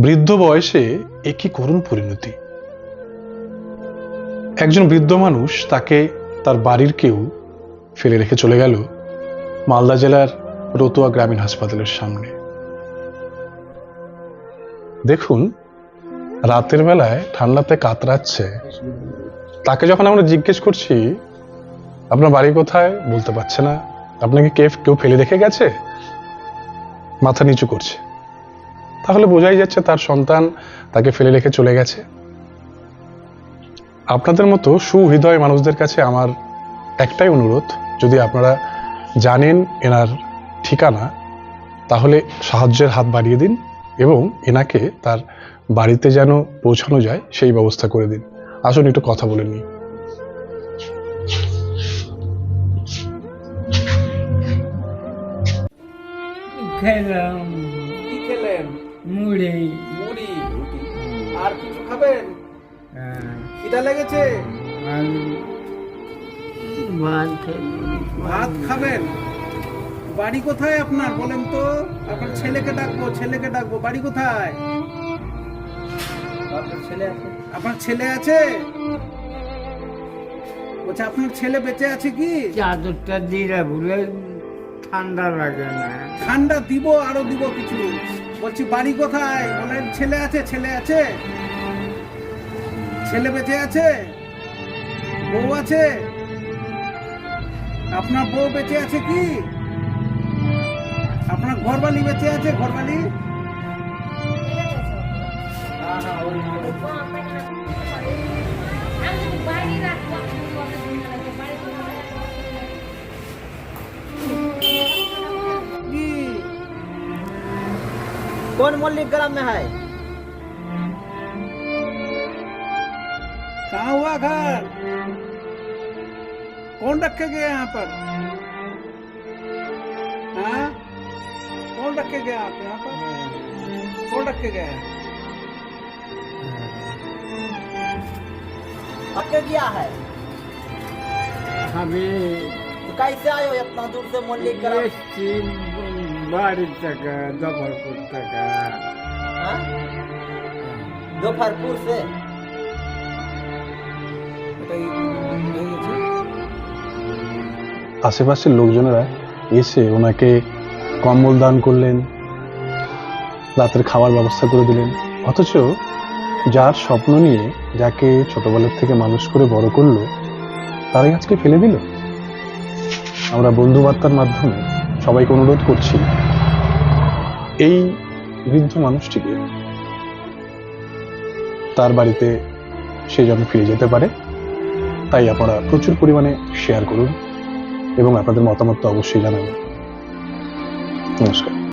বৃদ্ধ বয়সে এ কি করুণ পরিণতি। একজন বৃদ্ধ মানুষ তাকে তার বাড়ির কেউ ফেলে রেখে চলে গেল মালদা জেলার রতুয়া গ্রামীণ হাসপাতালের সামনে। দেখুন, রাতের বেলায় ঠান্ডাতে কাতরাচ্ছে, তাকে যখন আমরা জিজ্ঞেস করছি আপনার বাড়ি কোথায়, বলতে পারছে না। আপনাকে কেউ ফেলে রেখে গেছে, মাথা নিচু করছে। তাহলে বোঝাই যাচ্ছে তার সন্তান তাকে ফেলে রেখে চলে গেছে। আপনাদের মতো সুহৃদয় মানুষদের কাছে আমার একটাই অনুরোধ, যদি আপনারা জানেন এনার ঠিকানা, তাহলে সাহায্যের হাত বাড়িয়ে দিন এবং এনাকে তার বাড়িতে যেন পৌঁছানো যায় সেই ব্যবস্থা করে দিন। আসুন একটু কথা বলে নিই। খেলাম কি খেলেন? মুড়ি। মুড়ি, রুটি। আর কিছু খাবেন? খিদা লেগেছে? ভাত খাবেন? বাড়ি কোথায় আপনার বলেন তো? আপনার ছেলেকে ডাকবো। বাড়ি কোথায়? আপনার ছেলে আছে? বলছে আপনার ছেলে বেঁচে আছে কি? চাদরটা দিলে ভুলে ঠান্ডা লাগে না। ঠান্ডা দিব, আরো দিব কিছু। বলছি বাড়ি কোথায়? বলেন ছেলে আছে। ছেলে বেঁচে আছে? বউ আছে? আপনার বউ বেঁচে আছে কি? আপনার ঘরবালি বেঁচে আছে? ঘরবালি कौन मल्लिक ग्राम में है? कहाँ हुआ घर? कौन रखे गए यहाँ पर? हाँ, कौन रखे गए आप यहाँ पर? कौन रखे गए हैं? आपके गया है? अभी तो कैसे आए हो इतना दूर से मल्लिक ग्राम? बाड़ी तक जफरपुर तक। हाँ? दोपहरपुर से? আশেপাশের লোকজনেরা এসে ওনাকে কম্বল দান করলেন, রাতের খাবার ব্যবস্থা করে দিলেন। অথচ যার স্বপ্ন নিয়ে, যাকে ছোটবেলার থেকে মানুষ করে বড় করলো, তারাই আজকে ফেলে দিল। আমরা বন্ধু বার্তার মাধ্যমে সবাইকে অনুরোধ করছি, এই বৃদ্ধ মানুষটিকে তার বাড়িতে সে যেন ফিরে যেতে পারে। তাই আপনারা প্রচুর পরিমাণে শেয়ার করুন এবং আপনাদের মতামত তো অবশ্যই জানাবেন। নমস্কার।